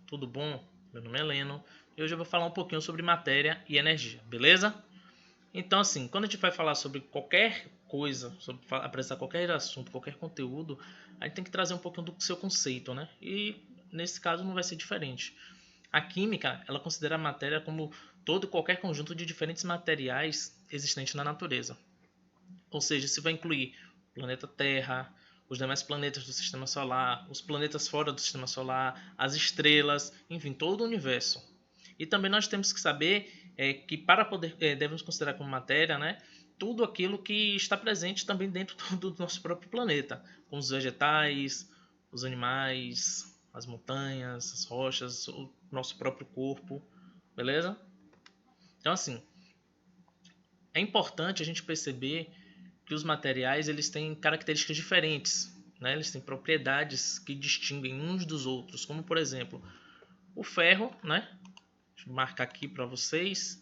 tudo bom? Meu nome é Leno e hoje eu vou falar um pouquinho sobre matéria e energia, beleza? Então assim, quando a gente vai falar sobre qualquer coisa, sobre apresentar qualquer assunto, qualquer conteúdo, a gente tem que trazer um pouquinho do seu conceito, né? E nesse caso não vai ser diferente. A química, ela considera a matéria como todo e qualquer conjunto de diferentes materiais existentes na natureza. Ou seja, isso vai incluir o planeta Terra, os demais planetas do Sistema Solar, os planetas fora do Sistema Solar, as estrelas, enfim, todo o universo. E também nós temos que saber que para poder devemos considerar como matéria, né, tudo aquilo que está presente também dentro do nosso próprio planeta, como os vegetais, os animais, as montanhas, as rochas, o nosso próprio corpo, beleza? Então assim, é importante a gente perceber que os materiais eles têm características diferentes, né? Eles têm propriedades que distinguem uns dos outros, como por exemplo o ferro, né? Deixa eu marcar aqui para vocês.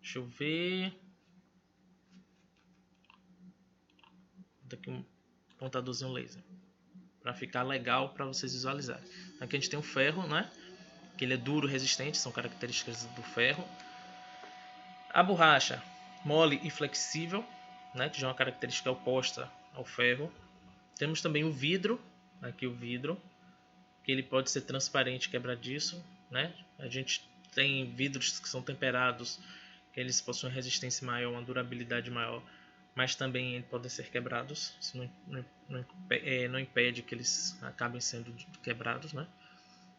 Deixa eu ver. Daqui um pontadorzinho laser para ficar legal para vocês visualizarem. Aqui a gente tem o ferro, né? Que ele é duro, resistente, são características do ferro. A borracha, mole e flexível, né? Que já é uma característica oposta ao ferro. Temos também o vidro, aqui o vidro, que ele pode ser transparente e quebradiço, né? A gente tem vidros que são temperados, que eles possuem resistência maior, uma durabilidade maior, mas também podem ser quebrados, isso não impede que eles acabem sendo quebrados, né?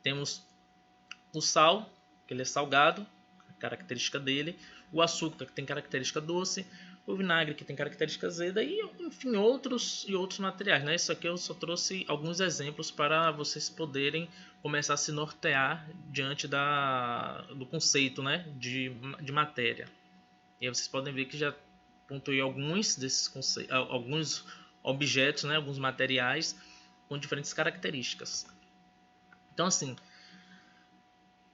Temos o sal, que ele é salgado, a característica dele, o açúcar, que tem característica doce, o vinagre, que tem característica azeda, e enfim, outros materiais, né? Isso aqui eu só trouxe alguns exemplos para vocês poderem começar a se nortear diante do conceito, né? de matéria. E aí vocês podem ver que já pontuei alguns desses conceitos, alguns objetos, né? Alguns materiais com diferentes características. Então assim,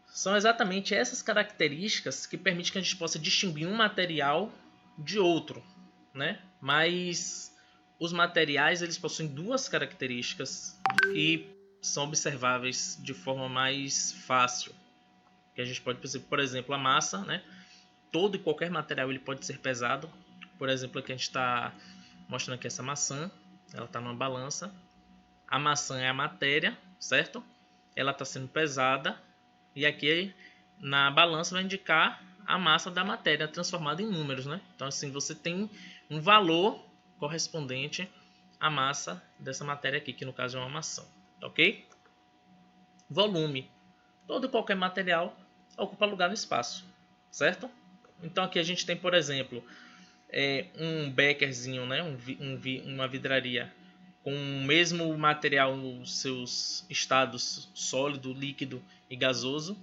são exatamente essas características que permitem que a gente possa distinguir um material de outro, né? Mas os materiais eles possuem duas características e são observáveis de forma mais fácil. Que a gente pode perceber, por exemplo, a massa, né? Todo e qualquer material ele pode ser pesado. Por exemplo, aqui a gente está mostrando aqui essa maçã, ela está numa balança. A maçã é a matéria, certo? Ela está sendo pesada. E aqui na balança vai indicar a massa da matéria transformada em números, né? Então assim, você tem um valor correspondente à massa dessa matéria aqui, que no caso é uma maçã, ok? Volume. Todo e qualquer material ocupa lugar no espaço, certo? Então aqui a gente tem, por exemplo, um bekerzinho, né? Uma vidraria com o mesmo material nos seus estados sólido, líquido e gasoso.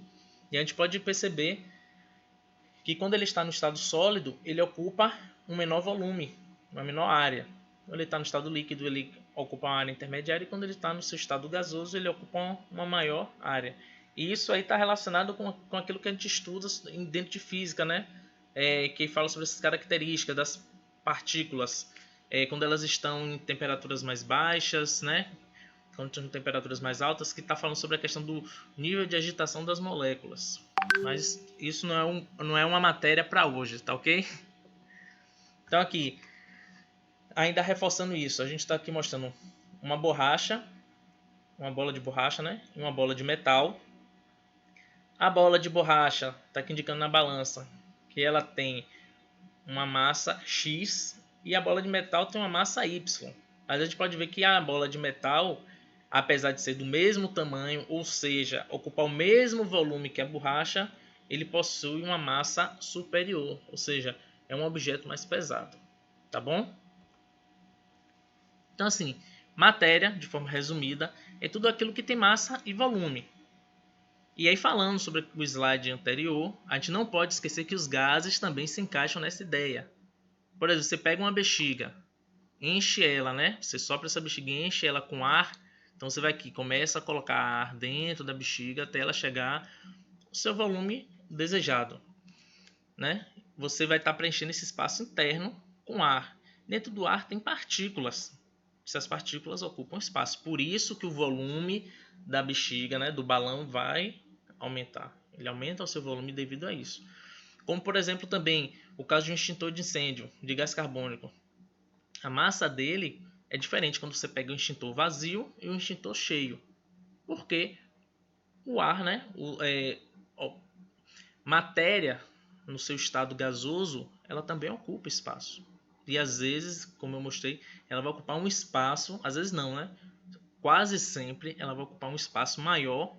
E a gente pode perceber que quando ele está no estado sólido, ele ocupa um menor volume, uma menor área. Quando ele está no estado líquido, ele ocupa uma área intermediária, e quando ele está no seu estado gasoso, ele ocupa uma maior área. E isso aí está relacionado com aquilo que a gente estuda dentro de física, né? Que fala sobre essas características das partículas, quando elas estão em temperaturas mais baixas, né? Quando estão em temperaturas mais altas, que está falando sobre a questão do nível de agitação das moléculas. Mas isso não é uma matéria para hoje, tá ok? Então aqui, ainda reforçando isso, a gente está aqui mostrando uma borracha, uma bola de borracha, né? E uma bola de metal. A bola de borracha está aqui indicando na balança que ela tem uma massa X e a bola de metal tem uma massa Y. Mas a gente pode ver que a bola de metal, apesar de ser do mesmo tamanho, ou seja, ocupar o mesmo volume que a borracha, ele possui uma massa superior, ou seja, é um objeto mais pesado, tá bom? Então assim, matéria, de forma resumida, é tudo aquilo que tem massa e volume. E aí, falando sobre o slide anterior, a gente não pode esquecer que os gases também se encaixam nessa ideia. Por exemplo, você pega uma bexiga, enche ela, né? Você sopra essa bexiga e enche ela com ar. Então você vai aqui, começa a colocar ar dentro da bexiga até ela chegar ao seu volume desejado, né? Você vai estar preenchendo esse espaço interno com ar. Dentro do ar tem partículas, se as partículas ocupam espaço. Por isso que o volume da bexiga, né, do balão, vai aumentar. Ele aumenta o seu volume devido a isso. Como, por exemplo, também o caso de um extintor de incêndio de gás carbônico. A massa dele é diferente quando você pega um extintor vazio e um extintor cheio. Porque o ar, né, matéria no seu estado gasoso, ela também ocupa espaço. E às vezes, como eu mostrei, ela vai ocupar um espaço, às vezes não, né? Quase sempre ela vai ocupar um espaço maior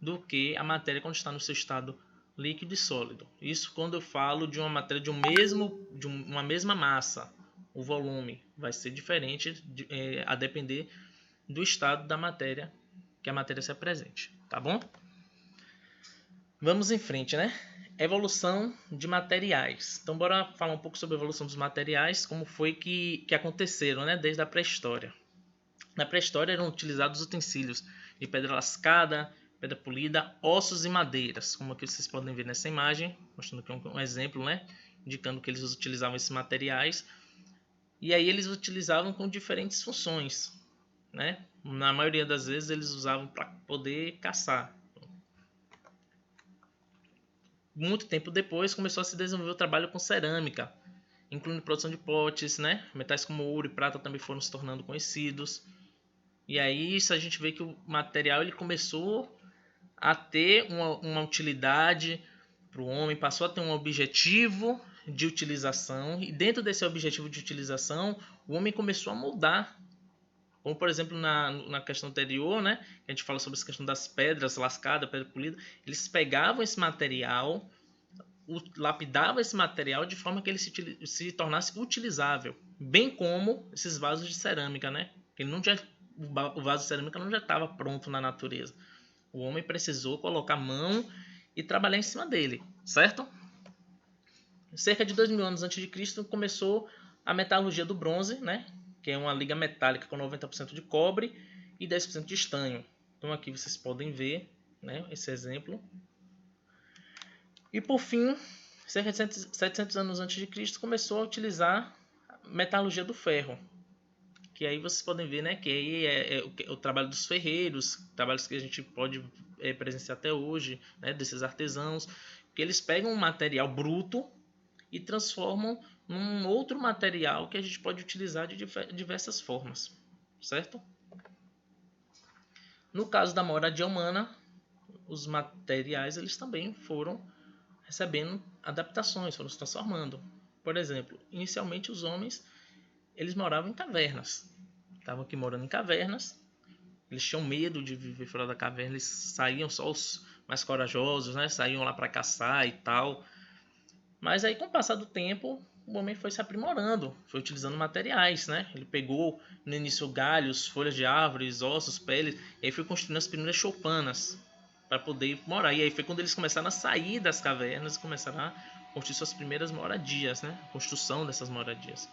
do que a matéria quando está no seu estado líquido e sólido. Isso quando eu falo de uma matéria de uma mesma massa. O volume vai ser diferente a depender do estado da matéria que a matéria se apresente, tá bom? Vamos em frente, né? Evolução de materiais. Então, bora falar um pouco sobre a evolução dos materiais, como foi que aconteceram, né? Desde a pré-história. Na pré-história eram utilizados utensílios de pedra lascada, pedra polida, ossos e madeiras, como aqui vocês podem ver nessa imagem, mostrando aqui um exemplo, né? Indicando que eles utilizavam esses materiais. E aí eles utilizavam com diferentes funções, né? Na maioria das vezes eles usavam para poder caçar. Muito tempo depois começou a se desenvolver o trabalho com cerâmica, incluindo produção de potes, né? Metais como ouro e prata também foram se tornando conhecidos. E aí isso a gente vê que o material ele começou a ter uma utilidade para o homem, passou a ter um objetivo de utilização, e dentro desse objetivo de utilização o homem começou a moldar. Como, por exemplo, na questão anterior, né, a gente fala sobre essa questão das pedras lascadas, pedra polida, eles pegavam esse material, lapidavam esse material de forma que ele se tornasse utilizável, bem como esses vasos de cerâmica, né? O vaso de cerâmica não já estava pronto na natureza. O homem precisou colocar a mão e trabalhar em cima dele, certo? Cerca de 2000 anos antes de Cristo começou a metalurgia do bronze, né? Que é uma liga metálica com 90% de cobre e 10% de estanho. Então aqui vocês podem ver, né, esse exemplo. E por fim, cerca de 700 anos antes de Cristo começou a utilizar a metalurgia do ferro. Que aí vocês podem ver, né, que aí é o trabalho dos ferreiros, trabalhos que a gente pode presenciar até hoje, né, desses artesãos, que eles pegam um material bruto e transformam num outro material que a gente pode utilizar de diversas formas, certo? No caso da moradia humana, os materiais eles também foram recebendo adaptações, foram se transformando. Por exemplo, inicialmente os homens eles moravam em cavernas, estavam aqui morando em cavernas, eles tinham medo de viver fora da caverna, eles saíam só os mais corajosos, né? Saíam lá para caçar e tal. Mas aí com o passar do tempo, o homem foi se aprimorando, foi utilizando materiais, né? Ele pegou no início galhos, folhas de árvores, ossos, peles, e aí foi construindo as primeiras choupanas para poder morar. E aí foi quando eles começaram a sair das cavernas e começaram a construir suas primeiras moradias, né? A construção dessas moradias.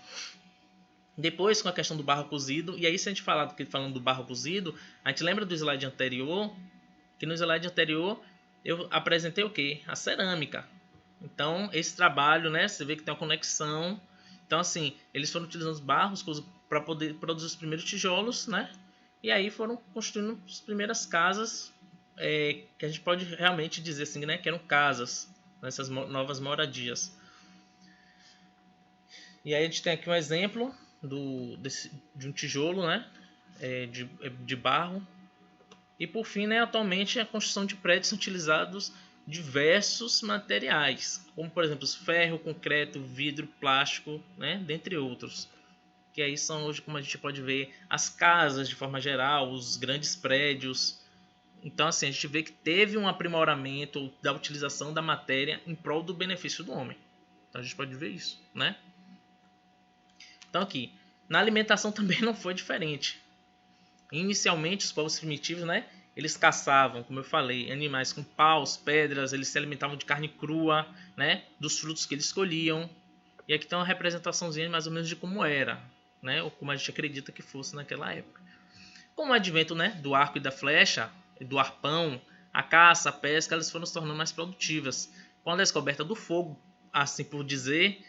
Depois, com a questão do barro cozido, e aí se a gente falando do barro cozido, a gente lembra do slide anterior, que no slide anterior eu apresentei o quê? A cerâmica. Então, esse trabalho, né, você vê que tem uma conexão. Então, assim, eles foram utilizando os barros para poder produzir os primeiros tijolos, né? E aí foram construindo as primeiras casas, que a gente pode realmente dizer assim, né, que eram casas, nessas novas moradias. E aí a gente tem aqui um exemplo de um tijolo, né, de barro. E por fim, né, atualmente a construção de prédios são utilizados diversos materiais, como por exemplo ferro, concreto, vidro, plástico, né, dentre outros. Que aí são hoje, como a gente pode ver, as casas de forma geral, os grandes prédios. Então assim, a gente vê que teve um aprimoramento da utilização da matéria em prol do benefício do homem. Então a gente pode ver isso, né? Então aqui, na alimentação também não foi diferente. Inicialmente os povos primitivos, né, eles caçavam, como eu falei, animais com paus, pedras, eles se alimentavam de carne crua, né, dos frutos que eles escolhiam. E aqui tem uma representaçãozinha mais ou menos de como era, né, ou como a gente acredita que fosse naquela época. Com o advento, né, do arco e da flecha, do arpão, a caça, a pesca, elas foram se tornando mais produtivas. Com a descoberta do fogo, assim por dizer,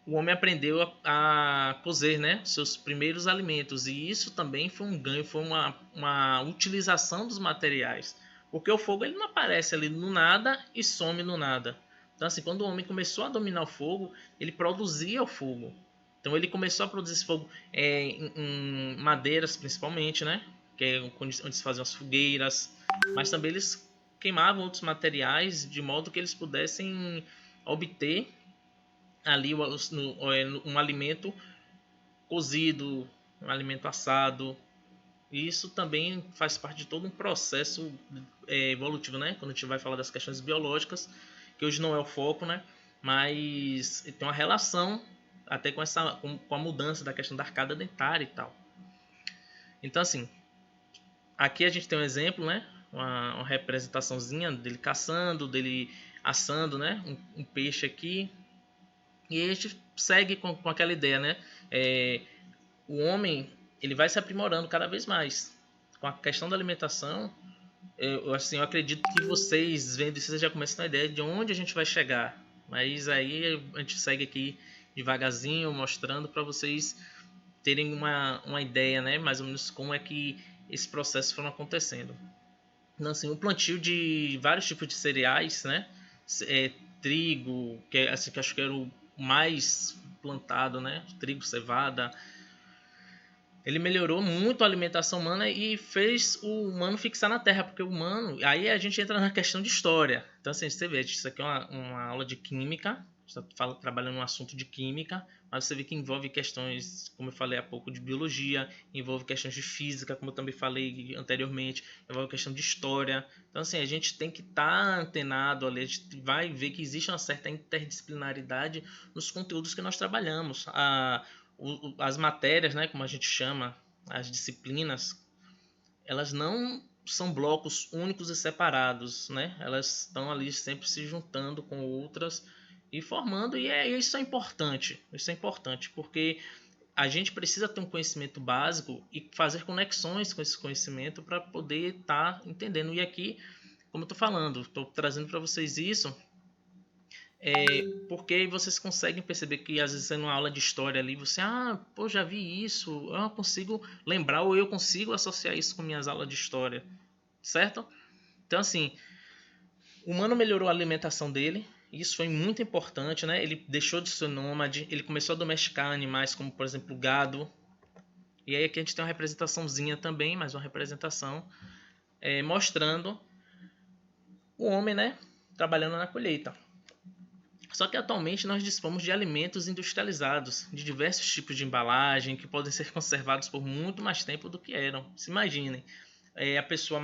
o homem aprendeu a cozer, né, seus primeiros alimentos, e isso também foi um ganho, foi uma utilização dos materiais, porque o fogo ele não aparece ali no nada e some no nada. Então assim, quando o homem começou a dominar o fogo, ele produzia o fogo. Então ele começou a produzir esse fogo em madeiras principalmente, né, que é onde se faziam as fogueiras, mas também eles queimavam outros materiais de modo que eles pudessem obter ali um alimento cozido, um alimento assado. E isso também faz parte de todo um processo evolutivo, né? Quando a gente vai falar das questões biológicas, que hoje não é o foco, né? Mas tem uma relação até com a mudança da questão da arcada dentária e tal. Então, assim, aqui a gente tem um exemplo, né? Uma representaçãozinha dele caçando, dele assando, né? Um peixe aqui. E a gente segue com aquela ideia, né? O homem ele vai se aprimorando cada vez mais. Com a questão da alimentação, eu acredito que vocês vendo isso, vocês já começam a ter uma ideia de onde a gente vai chegar. Mas aí a gente segue aqui devagarzinho, mostrando para vocês terem uma ideia, né? Mais ou menos como é que esse processo foram acontecendo. Então, assim, o plantio de vários tipos de cereais, né? Trigo, que acho que era o mais plantado, né? Trigo, cevada. Ele melhorou muito a alimentação humana e fez o humano fixar na Terra, porque o humano... Aí a gente entra na questão de história. Então, assim, você vê, isso aqui é uma aula de química, está trabalhando um assunto de química, mas você vê que envolve questões, como eu falei há pouco, de biologia, envolve questões de física, como eu também falei anteriormente, envolve questão de história. Então, assim, a gente tem que estar antenado ali, a gente vai ver que existe uma certa interdisciplinaridade nos conteúdos que nós trabalhamos. As matérias, né, como a gente chama, as disciplinas, elas não são blocos únicos e separados, né? Elas estão ali sempre se juntando com outras e formando, e isso é importante. Isso é importante porque a gente precisa ter um conhecimento básico e fazer conexões com esse conhecimento para poder estar entendendo. E aqui, como eu estou falando, estou trazendo para vocês isso porque vocês conseguem perceber que às vezes numa aula de história ali você, pô, já vi isso, eu consigo lembrar ou eu consigo associar isso com minhas aulas de história, certo? Então assim, o humano melhorou a alimentação dele, isso foi muito importante, né? Ele deixou de ser nômade, ele começou a domesticar animais como por exemplo o gado, e aí aqui a gente tem uma representaçãozinha também, mais uma representação mostrando o homem, né, trabalhando na colheita. Só que atualmente nós dispomos de alimentos industrializados, de diversos tipos de embalagem, que podem ser conservados por muito mais tempo do que eram. Se imaginem, a pessoa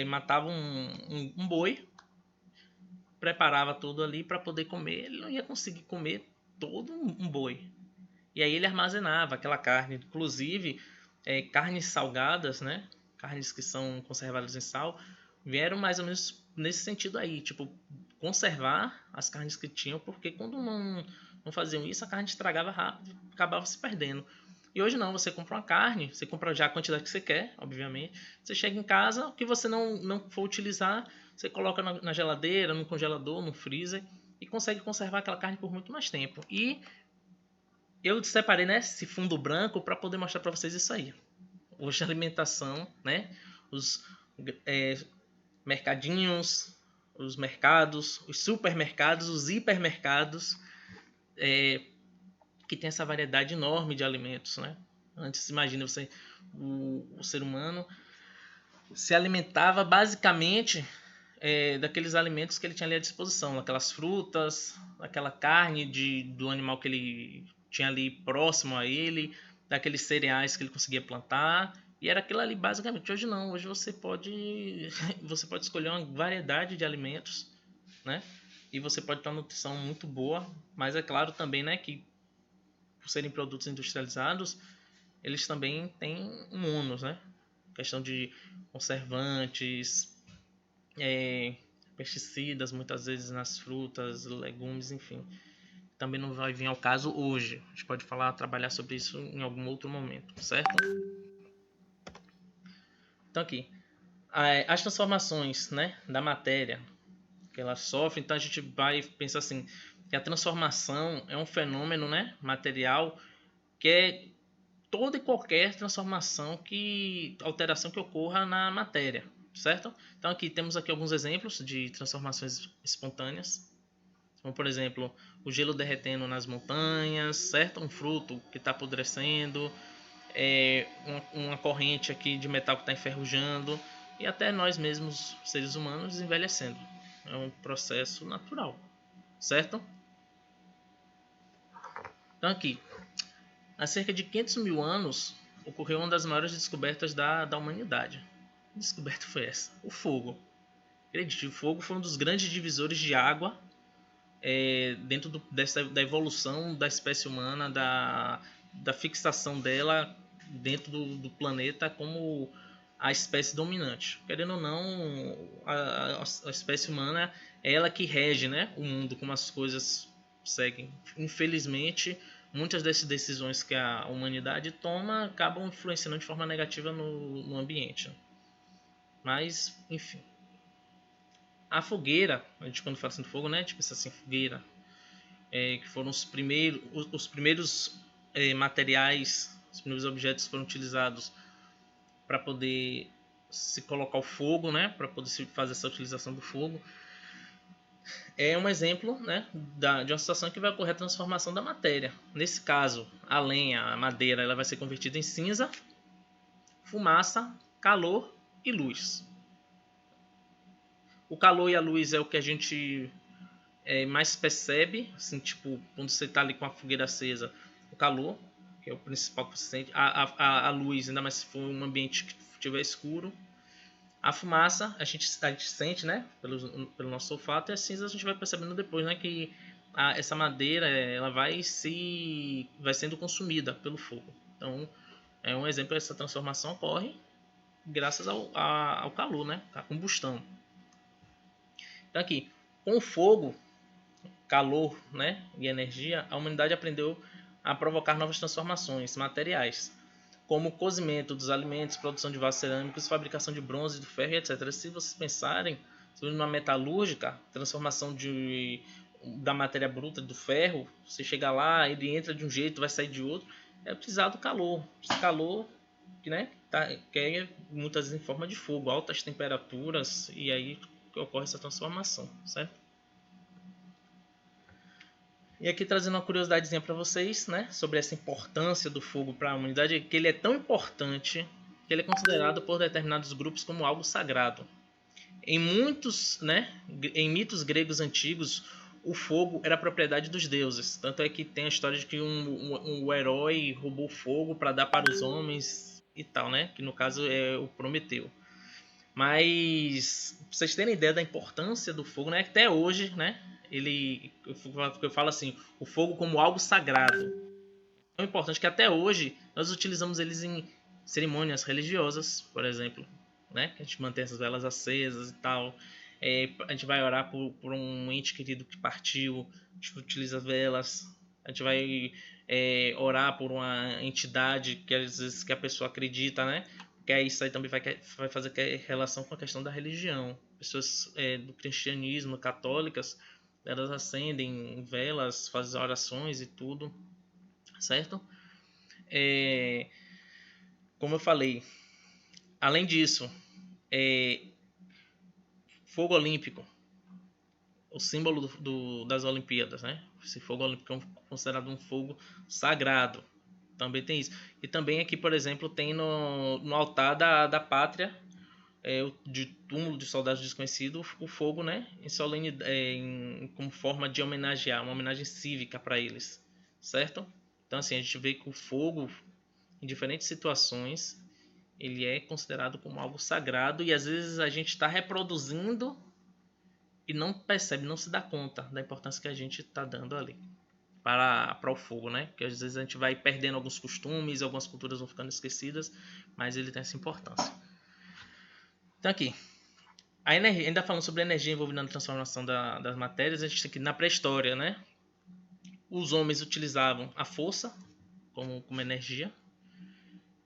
matava um boi, preparava tudo ali para poder comer, ele não ia conseguir comer todo um boi. E aí ele armazenava aquela carne, inclusive carnes salgadas, né? Carnes que são conservadas em sal, vieram mais ou menos nesse sentido aí, tipo, conservar as carnes que tinham, porque quando não faziam isso, a carne estragava rápido, acabava se perdendo. E hoje não, você compra uma carne, você compra já a quantidade que você quer, obviamente. Você chega em casa, o que você não for utilizar, você coloca na geladeira, no congelador, no freezer, e consegue conservar aquela carne por muito mais tempo. E eu separei, né, esse fundo branco para poder mostrar para vocês isso aí. Hoje a alimentação, né, os mercadinhos, os mercados, os supermercados, os hipermercados, que tem essa variedade enorme de alimentos, né? Antes, imagina você, o ser humano se alimentava basicamente daqueles alimentos que ele tinha ali à disposição, aquelas frutas, aquela carne do animal que ele tinha ali próximo a ele, daqueles cereais que ele conseguia plantar, e era aquilo ali basicamente. Hoje não, hoje você pode você pode escolher uma variedade de alimentos, né? E você pode ter uma nutrição muito boa, mas é claro também, né, que por serem produtos industrializados, eles também têm um ônus, né? Questão de conservantes, pesticidas, muitas vezes nas frutas, legumes, enfim. Também não vai vir ao caso hoje. A gente pode trabalhar sobre isso em algum outro momento, certo? Então aqui, as transformações, né, da matéria que ela sofre, então a gente vai pensar assim, que a transformação é um fenômeno, né, material, que é toda e qualquer transformação, alteração que ocorra na matéria, certo? Então aqui temos aqui alguns exemplos de transformações espontâneas, como por exemplo o gelo derretendo nas montanhas, certo? Um fruto que está apodrecendo, uma corrente aqui de metal que está enferrujando, e até nós mesmos, seres humanos, envelhecendo. É um processo natural, certo? Então aqui, há cerca de 500 mil anos, ocorreu uma das maiores descobertas da humanidade. Que descoberta foi essa? O fogo. Acredite, o fogo foi um dos grandes divisores de água dentro da evolução da espécie humana, da fixação dela dentro do planeta como a espécie dominante. Querendo ou não, a espécie humana é ela que rege, né, o mundo, como as coisas seguem. Infelizmente, muitas dessas decisões que a humanidade toma acabam influenciando de forma negativa no ambiente. Mas, enfim. A fogueira, a gente quando fala assim do fogo, né, a gente pensa assim, fogueira, que foram os primeiros materiais, os primeiros objetos que foram utilizados para poder se colocar o fogo, né, para poder se fazer essa utilização do fogo. É um exemplo, né, de uma situação que vai ocorrer a transformação da matéria. Nesse caso, a lenha, a madeira, ela vai ser convertida em cinza, fumaça, calor e luz. O calor e a luz é o que a gente mais percebe, assim, tipo, quando você está ali com a fogueira acesa, o calor, que é o principal que você sente, a luz, ainda mais se for um ambiente que estiver escuro. A fumaça, a gente sente, né, pelo nosso olfato, e a cinza a gente vai percebendo depois, né, que essa madeira ela vai sendo consumida pelo fogo. Então, é um exemplo, essa transformação ocorre graças ao calor, né, à combustão. Então aqui, com o fogo, calor, né, e energia, a humanidade aprendeu a provocar novas transformações materiais, como o cozimento dos alimentos, produção de vasos cerâmicos, fabricação de bronze, de ferro, etc. Se vocês pensarem sobre uma metalúrgica, transformação da matéria bruta do ferro, você chega lá, ele entra de um jeito, vai sair de outro, é precisado calor. Esse calor que, né, que é muitas vezes em forma de fogo, altas temperaturas, e aí ocorre essa transformação, certo? E aqui trazendo uma curiosidadezinha para vocês, né, sobre essa importância do fogo para a humanidade, que ele é tão importante que ele é considerado por determinados grupos como algo sagrado. Em muitos, né, em mitos gregos antigos, o fogo era propriedade dos deuses. Tanto é que tem a história de que um herói roubou fogo para dar para os homens e tal, né, que no caso é o Prometeu. Mas, pra vocês terem ideia da importância do fogo, né? Até hoje, né? Eu falo assim, o fogo como algo sagrado. É tão importante que até hoje nós utilizamos eles em cerimônias religiosas, por exemplo, né? Que a gente mantém essas velas acesas e tal. A gente vai orar por um ente querido que partiu, a gente utiliza velas. A gente vai orar por uma entidade que às vezes que a pessoa acredita, né? Que isso aí também vai fazer relação com a questão da religião. Pessoas do cristianismo, católicas, elas acendem velas, fazem orações e tudo, certo? Como eu falei, além disso, fogo olímpico, o símbolo das Olimpíadas, né? Esse fogo olímpico é considerado um fogo sagrado. Também tem isso. E também aqui, por exemplo, tem no altar da pátria, de túmulo de soldados desconhecidos, o fogo, né, como forma de homenagear, uma homenagem cívica para eles, certo? Então assim, a gente vê que o fogo, em diferentes situações, ele é considerado como algo sagrado e às vezes a gente está reproduzindo e não percebe, não se dá conta da importância que a gente está dando ali para o fogo, né? Que às vezes a gente vai perdendo alguns costumes, algumas culturas vão ficando esquecidas, mas ele tem essa importância. Então aqui, a energia, ainda falando sobre a energia envolvida na transformação das matérias, a gente tem que na pré-história, né? Os homens utilizavam a força como energia.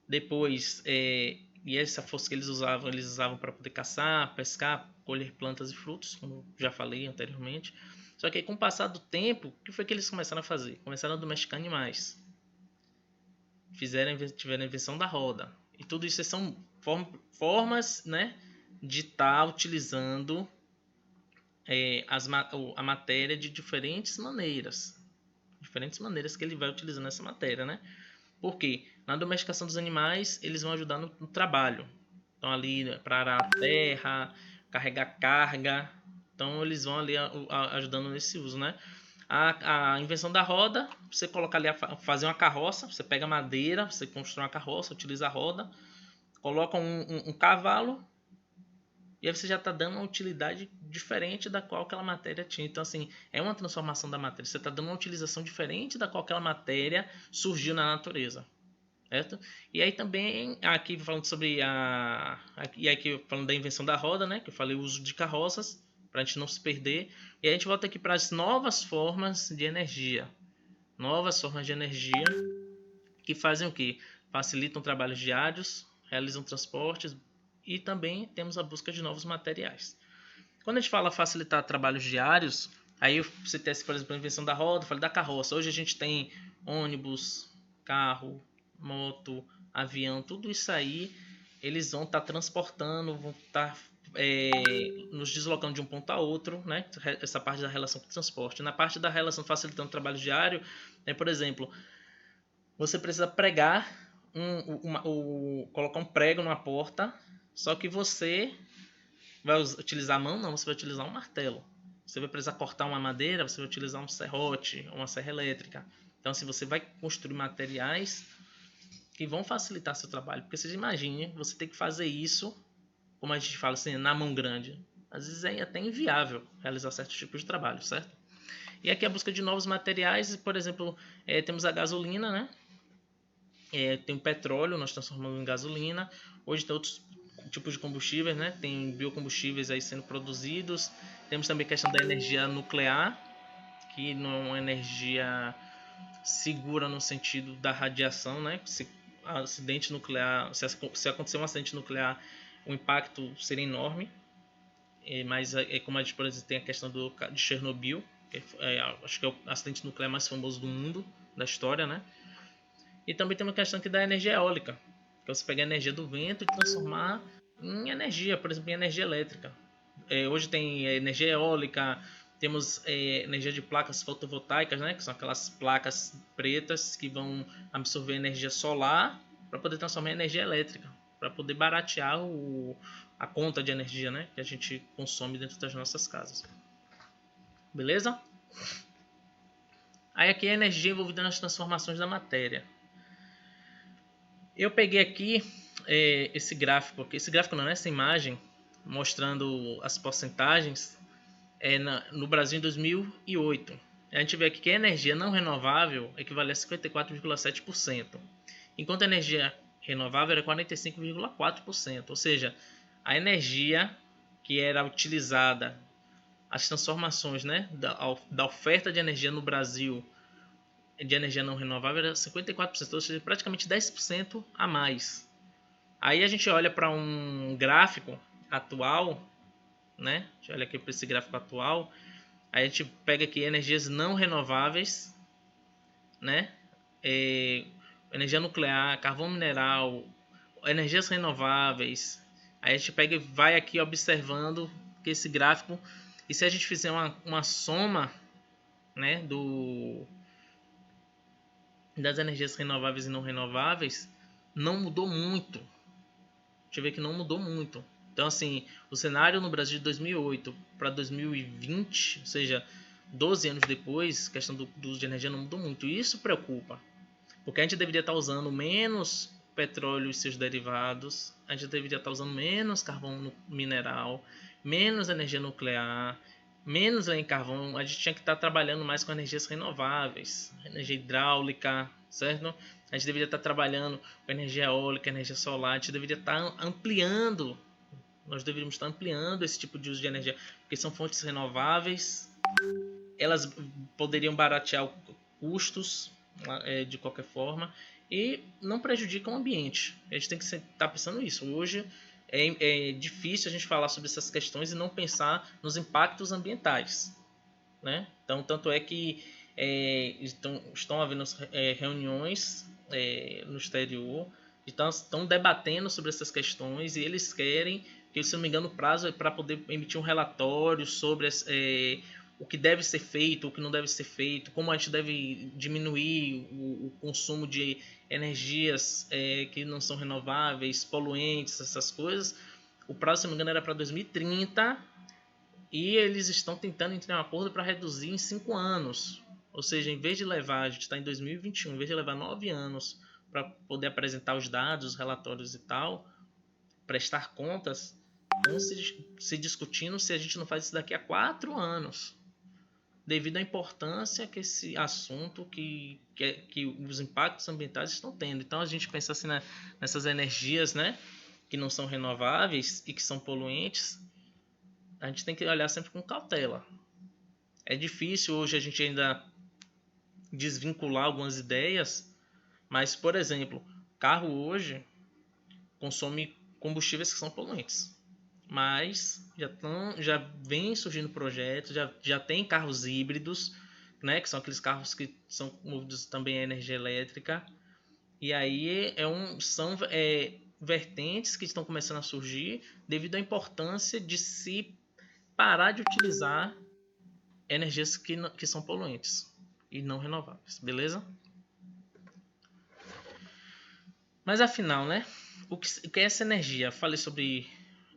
Depois, e essa força que eles usavam para poder caçar, pescar, colher plantas e frutos, como já falei anteriormente. Só que aí, com o passar do tempo, o que foi que eles começaram a fazer? Começaram a domesticar animais. Tiveram a invenção da roda. E tudo isso são formas, né, de estar utilizando a matéria de diferentes maneiras. Diferentes maneiras que ele vai utilizando essa matéria, né? Porque na domesticação dos animais, eles vão ajudar no trabalho. Então, ali para arar a terra, carregar carga. Então, eles vão ali ajudando nesse uso, né? A invenção da roda, você coloca ali, fazer uma carroça, você pega madeira, você constrói uma carroça, utiliza a roda, coloca um cavalo, e aí você já está dando uma utilidade diferente da qual aquela matéria tinha. Então, assim, é uma transformação da matéria. Você está dando uma utilização diferente da qual aquela matéria surgiu na natureza. Certo? E aí também, aqui falando sobre e aqui falando da invenção da roda, né? Que eu falei o uso de carroças, para a gente não se perder. E aí a gente volta aqui para as novas formas de energia. Novas formas de energia que fazem o quê? Facilitam trabalhos diários, realizam transportes e também temos a busca de novos materiais. Quando a gente fala facilitar trabalhos diários, aí você tem, por exemplo, a invenção da roda, falei da carroça. Hoje a gente tem ônibus, carro, moto, avião, tudo isso aí, eles vão estar transportando, vão estar nos deslocando de um ponto a outro, né? Essa parte da relação com o transporte. Na parte da relação facilitando o trabalho diário, por exemplo, você precisa pregar, colocar um prego numa porta, só que você vai utilizar a mão? Não, você vai utilizar um martelo. Você vai precisar cortar uma madeira, você vai utilizar um serrote, uma serra elétrica. Então, se você vai construir materiais que vão facilitar seu trabalho, porque você imagine, você tem que fazer isso, como a gente fala assim, na mão grande. Às vezes é até inviável realizar certos tipos de trabalho, certo? E aqui a busca de novos materiais, por exemplo, temos a gasolina, né? Tem o petróleo, nós transformamos em gasolina. Hoje tem outros tipos de combustíveis, né? Tem biocombustíveis aí sendo produzidos. Temos também a questão da energia nuclear, que não é uma energia segura no sentido da radiação, né? Se acidente nuclear, se acontecer um acidente nuclear, o impacto seria enorme. Mas como a gente, por exemplo, tem a questão de Chernobyl, que acho que é o acidente nuclear mais famoso do mundo, da história, né? E também tem uma questão aqui da energia eólica, que é você pegar a energia do vento e transformar em energia, por exemplo, em energia elétrica. Hoje tem energia eólica, temos energia de placas fotovoltaicas, né, que são aquelas placas pretas que vão absorver energia solar para poder transformar em energia elétrica, para poder baratear a conta de energia, né, que a gente consome dentro das nossas casas. Beleza? Aí aqui é a energia envolvida nas transformações da matéria. Eu peguei aqui esse gráfico, essa imagem, mostrando as porcentagens no Brasil em 2008. A gente vê aqui que a energia não renovável equivale a 54,7%, enquanto a energia renovável era 45,4%. Ou seja, a energia que era utilizada, as transformações, né, da oferta de energia no Brasil de energia não renovável era 54%, ou seja, praticamente 10% a mais. Aí a gente olha para um gráfico atual, né? A gente olha aqui para esse gráfico atual, aí a gente pega aqui energias não renováveis, né? Energia nuclear, carvão mineral, energias renováveis. Aí a gente pega e vai aqui observando que esse gráfico, e se a gente fizer uma soma, né, das energias renováveis e não renováveis, não mudou muito. Deixa eu ver que não mudou muito. Então, assim, o cenário no Brasil de 2008 para 2020, ou seja, 12 anos depois, a questão do uso de energia não mudou muito. E isso preocupa, porque a gente deveria estar usando menos petróleo e seus derivados, a gente deveria estar usando menos carvão mineral, menos energia nuclear, menos em carvão. A gente tinha que estar trabalhando mais com energias renováveis, energia hidráulica, certo? A gente deveria estar trabalhando com energia eólica, energia solar. A gente deveria estar ampliando, nós deveríamos estar ampliando esse tipo de uso de energia, porque são fontes renováveis, elas poderiam baratear custos de qualquer forma e não prejudicam o ambiente. A gente tem que estar pensando nisso. Hoje é difícil a gente falar sobre essas questões e não pensar nos impactos ambientais. né? Então, tanto é que estão havendo reuniões no exterior, estão debatendo sobre essas questões e eles querem, que se não me engano, o prazo é para poder emitir um relatório sobre o que deve ser feito, o que não deve ser feito, como a gente deve diminuir o consumo de energias que não são renováveis, poluentes, essas coisas. O prazo, se não me engano, era para 2030 e eles estão tentando entrar em um acordo para reduzir em 5 anos. Ou seja, em vez de levar, a gente está em 2021, em vez de levar 9 anos para poder apresentar os dados, os relatórios e tal, prestar contas, estão se discutindo se a gente não faz isso daqui a 4 anos. Devido à importância que esse assunto, que os impactos ambientais estão tendo. Então a gente pensa assim nessas energias, né, que não são renováveis e que são poluentes, a gente tem que olhar sempre com cautela. É difícil hoje a gente ainda desvincular algumas ideias, mas, por exemplo, carro hoje consome combustíveis que são poluentes. Mas já vem surgindo projetos, já tem carros híbridos, né, que são aqueles carros que são movidos também a energia elétrica. E aí são vertentes que estão começando a surgir devido à importância de se parar de utilizar energias que são poluentes e não renováveis, beleza? Mas afinal, né? O que é essa energia? Falei sobre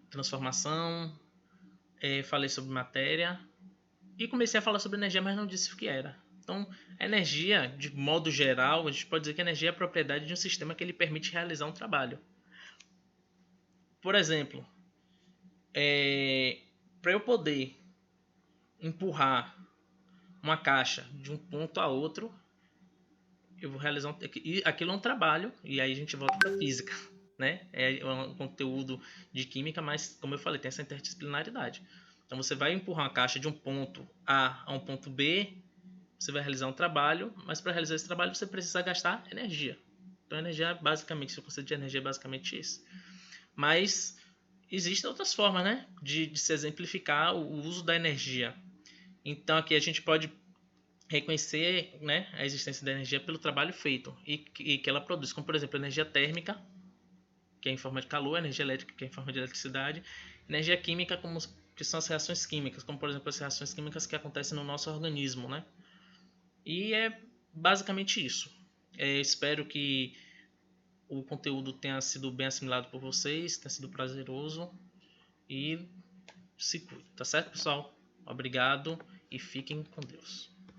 transformação, falei sobre matéria e comecei a falar sobre energia, mas não disse o que era. Então, a energia, de modo geral, a gente pode dizer que a energia é a propriedade de um sistema que ele permite realizar um trabalho. Por exemplo, para eu poder empurrar uma caixa de um ponto a outro, eu vou realizar aquilo é um trabalho, e aí a gente volta para a física, né? É um conteúdo de química, mas como eu falei, tem essa interdisciplinaridade. Então você vai empurrar uma caixa de um ponto A a um ponto B, você vai realizar um trabalho, mas para realizar esse trabalho você precisa gastar energia. Então energia basicamente, o conceito de energia é basicamente isso. Mas existem outras formas, né, de se exemplificar o uso da energia. Então aqui a gente pode reconhecer, né, a existência da energia pelo trabalho feito e que ela produz, como por exemplo a energia térmica, que é em forma de calor, a energia elétrica, que é em forma de eletricidade, energia química, que são as reações químicas, como por exemplo as reações químicas que acontecem no nosso organismo, né? E é basicamente isso. Espero que o conteúdo tenha sido bem assimilado por vocês, tenha sido prazeroso e se cuide, tá certo, pessoal? Obrigado e fiquem com Deus.